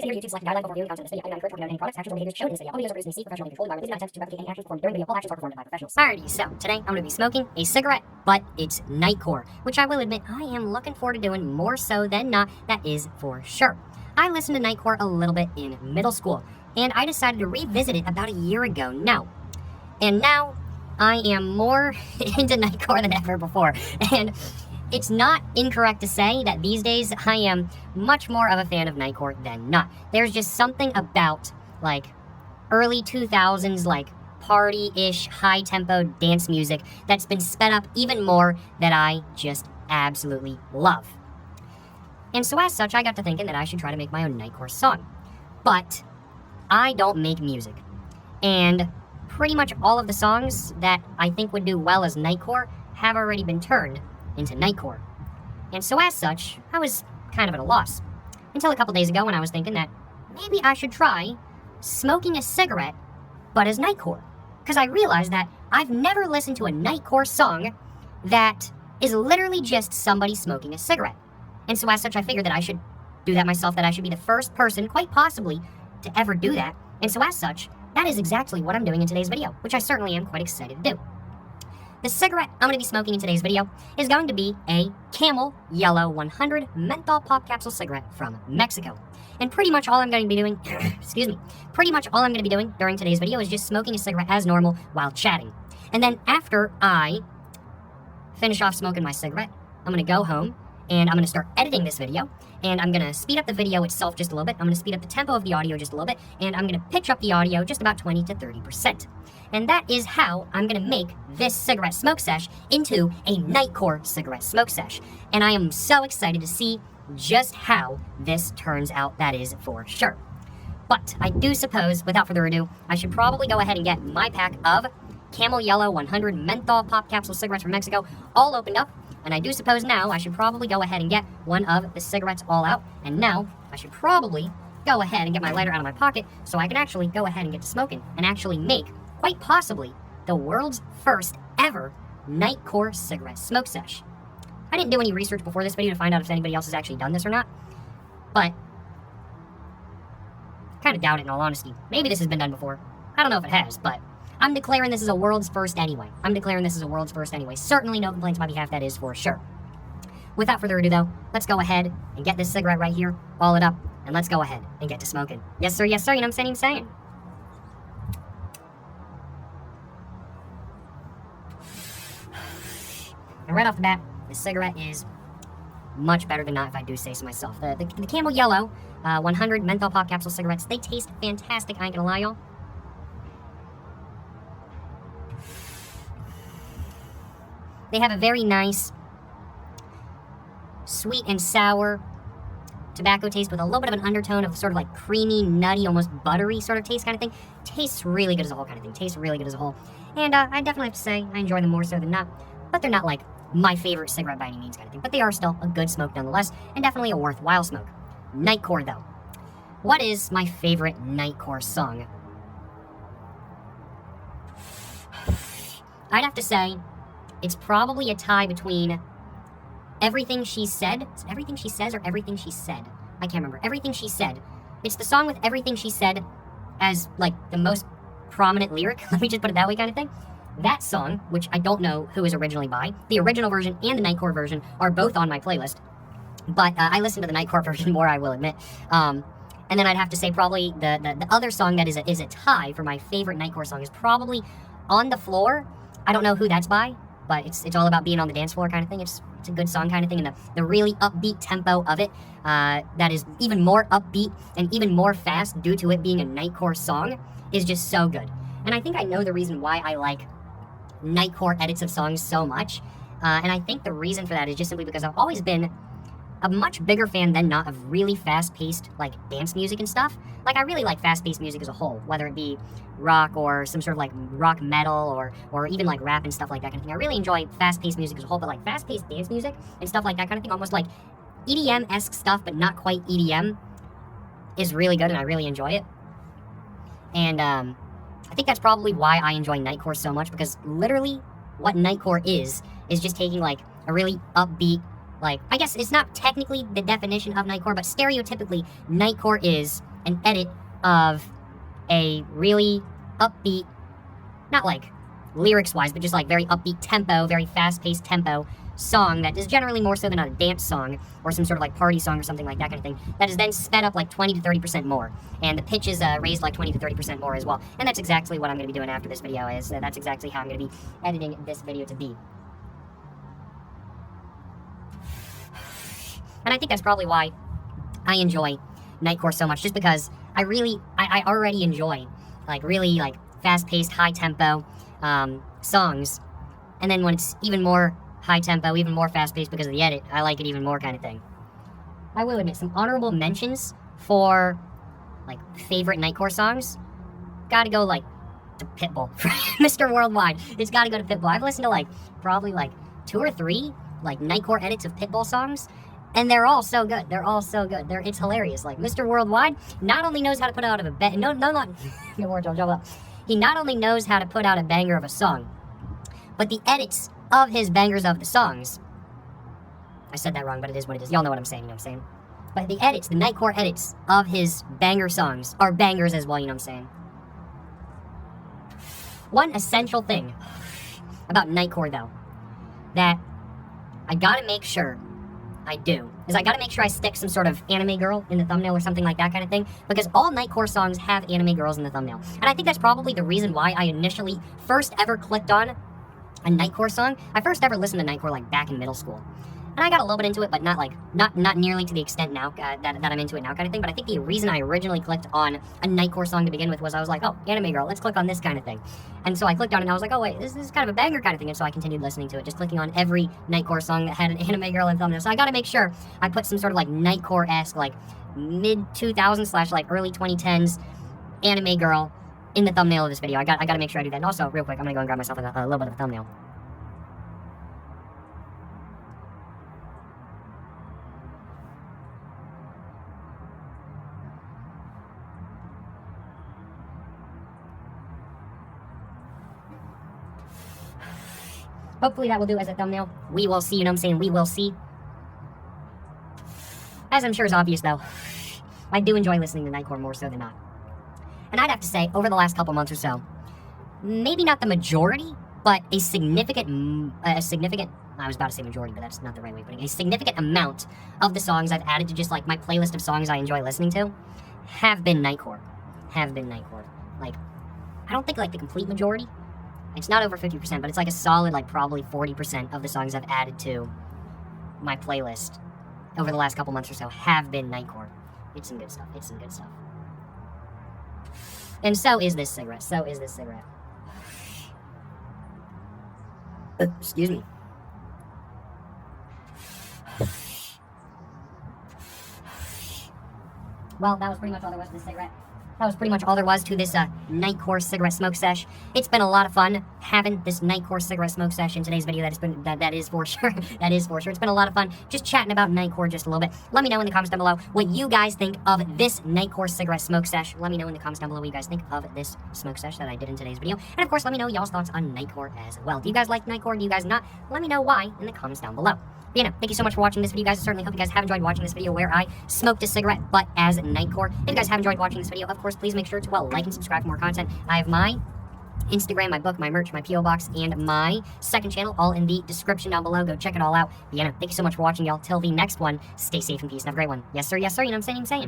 Please enter YouTube select guideline before viewing the content of this video. I do not encourage or condone any products, actions, or behaviors shown in this video. All videos are produced in a safe, professional, and controlled environment. This is not attempt to replicate any actions performed during the video. All actions are performed by professionals. Alrighty, so today I'm going to be smoking a cigarette, but it's Nightcore, which I will admit I am looking forward to doing more so than not, that is for sure. I listened to Nightcore a little bit in middle school, and I decided to revisit it about a year ago now. And now I am more into Nightcore than ever before, and it's not incorrect to say that these days I am much more of a fan of Nightcore than not. There's just something about, like, early 2000s, like, party-ish, high-tempo dance music that's been sped up even more that I just absolutely love. And so as such, I got to thinking that I should try to make my own Nightcore song. But I don't make music. And pretty much all of the songs that I think would do well as Nightcore have already been turned into Nightcore. And so as such, I was kind of at a loss. Until a couple days ago when I was thinking that maybe I should try smoking a cigarette, but as Nightcore. Because I realized that I've never listened to a Nightcore song that is literally just somebody smoking a cigarette. And so as such, I figured that I should do that myself, that I should be the first person, quite possibly, to ever do that. And so as such, that is exactly what I'm doing in today's video, which I certainly am quite excited to do. The cigarette I'm going to be smoking in today's video is going to be a Camel Yellow 100 menthol pop capsule cigarette from Mexico. And pretty much all I'm going to be doing, pretty much all I'm going to be doing during today's video is just smoking a cigarette as normal while chatting. And then after I finish off smoking my cigarette, I'm going to go home and I'm going to start editing this video, and I'm going to speed up the video itself just a little bit. I'm going to speed up the tempo of the audio just a little bit, and I'm going to pitch up the audio just about 20 to 30%. And that is how I'm going to make this cigarette smoke sesh into a Nightcore cigarette smoke sesh. And I am so excited to see just how this turns out, that is for sure. But I do suppose, without further ado, I should probably go ahead and get my pack of Camel Yellow 100 menthol pop capsule cigarettes from Mexico all opened up. And I do suppose now I should probably go ahead and get one of the cigarettes all out. And now I should probably go ahead and get my lighter out of my pocket so I can actually go ahead and get to smoking and actually make, quite possibly, the world's first ever Nightcore cigarette smoke sesh. I didn't do any research before this video to find out if anybody else has actually done this or not, but kind of doubt it in all honesty. Maybe this has been done before. I don't know if it has, but I'm declaring this as a world's first anyway. Certainly no complaints on my behalf, that is for sure. Without further ado though, let's go ahead and get this cigarette right here, ball it up, and let's go ahead and get to smoking. Yes sir, you know what I'm saying? And right off the bat, this cigarette is much better than not, if I do say so myself. The Camel Yellow 100 menthol pop capsule cigarettes, they taste fantastic, I ain't gonna lie, y'all. They have a very nice, sweet and sour tobacco taste with a little bit of an undertone of sort of like creamy, nutty, almost buttery sort of taste kind of thing. Tastes really good as a whole kind of thing. And I definitely have to say I enjoy them more so than not. But they're not like my favorite cigarette by any means kind of thing. But they are still a good smoke nonetheless, and definitely a worthwhile smoke. Nightcore though. What is my favorite Nightcore song? I'd have to say it's probably a tie between Everything She Said. Is it Everything She Says or Everything She Said? I can't remember. Everything She Said. It's the song with Everything She Said as, like, the most prominent lyric. Let me just put it that way kind of thing. That song, which I don't know who is originally by, the original version and the Nightcore version are both on my playlist. But I listen to the Nightcore version more, I will admit. And then I'd have to say probably the other song that is a tie for my favorite Nightcore song is probably On the Floor. I don't know who that's by, but it's all about being on the dance floor kind of thing. It's a good song kind of thing, and the really upbeat tempo of it, that is even more upbeat and even more fast due to it being a Nightcore song, is just so good. And I think I know the reason why I like Nightcore edits of songs so much, and I think the reason for that is just simply because I've always been a much bigger fan than not of really fast-paced, like, dance music and stuff. Like, I really like fast-paced music as a whole, whether it be rock or some sort of, like, rock metal or even, like, rap and stuff like that kind of thing. I really enjoy fast-paced music as a whole, but, like, fast-paced dance music and stuff like that kind of thing, almost like EDM-esque stuff, but not quite EDM, is really good, and I really enjoy it. And, I think that's probably why I enjoy Nightcore so much, because literally what Nightcore is just taking, like, a really upbeat, like, I guess it's not technically the definition of Nightcore, but stereotypically, Nightcore is an edit of a really upbeat, not like lyrics-wise, but just like very upbeat tempo, very fast-paced tempo song that is generally more so than a dance song or some sort of like party song or something like that kind of thing, that is then sped up like 20 to 30% more, and the pitch is raised like 20 to 30% more as well. And that's exactly what I'm going to be doing after this video. That's exactly how I'm going to be editing this video to be. And I think that's probably why I enjoy Nightcore so much, just because I already enjoy like really like fast-paced, high-tempo songs, and then when it's even more high-tempo, even more fast-paced because of the edit, I like it even more kind of thing. I will admit, some honorable mentions for like favorite Nightcore songs, gotta go like to Pitbull. Mr. Worldwide, it's gotta go to Pitbull. I've listened to like probably like 2 or 3 like Nightcore edits of Pitbull songs, and they're all so good. They're all so good. It's hilarious. Like Mr. Worldwide not only knows how to put out a he not only knows how to put out a banger of a song, but the edits of his bangers of the songs, I said that wrong, but it is what it is. Y'all know what I'm saying, you know what I'm saying? But the edits, the Nightcore edits of his banger songs are bangers as well, you know what I'm saying? One essential thing about Nightcore, though, that I gotta make sure I do, is I gotta make sure I stick some sort of anime girl in the thumbnail or something like that kind of thing, because all Nightcore songs have anime girls in the thumbnail. And I think that's probably the reason why I initially first ever clicked on a Nightcore song. I first ever listened to Nightcore like back in middle school, and I got a little bit into it, but not nearly to the extent now that I'm into it now kind of thing. But I think the reason I originally clicked on a Nightcore song to begin with was I was like, oh, anime girl, let's click on this kind of thing. And so I clicked on it and I was like, oh wait, this is kind of a banger kind of thing. And so I continued listening to it, just clicking on every Nightcore song that had an anime girl in thumbnail. So I gotta make sure I put some sort of like Nightcore-esque, like mid 2000s / like early 2010s anime girl in the thumbnail of this video. I gotta make sure I do that. And also, real quick, I'm gonna go and grab myself a little bit of a thumbnail. Hopefully that will do as a thumbnail. We will see, you know what I'm saying? We will see. As I'm sure is obvious, though, I do enjoy listening to Nightcore more so than not. And I'd have to say, over the last couple months or so, maybe not the majority, but a significant, I was about to say majority, but that's not the right way of putting it, a significant amount of the songs I've added to just like my playlist of songs I enjoy listening to have been Nightcore. Like, I don't think like the complete majority. It's not over 50%, but it's like a solid, like, probably 40% of the songs I've added to my playlist over the last couple months or so have been Nightcore. It's some good stuff. And so is this cigarette. Excuse me. Well, that was pretty much all there was to this cigarette. That was pretty much all there was to this Nightcore cigarette smoke sesh. It's been a lot of fun having this Nightcore cigarette smoke sesh in today's video. That is for sure. That is for sure. It's been a lot of fun just chatting about Nightcore just a little bit. Let me know in the comments down below what you guys think of this Nightcore cigarette smoke sesh. Let me know in the comments down below what you guys think of this smoke sesh that I did in today's video. And of course, let me know y'all's thoughts on Nightcore as well. Do you guys like Nightcore? Do you guys not? Let me know why in the comments down below. But, you know, thank you so much for watching this video, guys. I certainly hope you guys have enjoyed watching this video where I smoked a cigarette, but as Nightcore. If you guys have enjoyed watching this video, of course, please make sure to, like and subscribe for more content. I have my Instagram, my book, my merch, my P.O. box, and my second channel all in the description down below. Go check it all out. But, you know, thank you so much for watching, y'all. Till the next one, stay safe and peace and have a great one. Yes, sir, you know what I'm saying?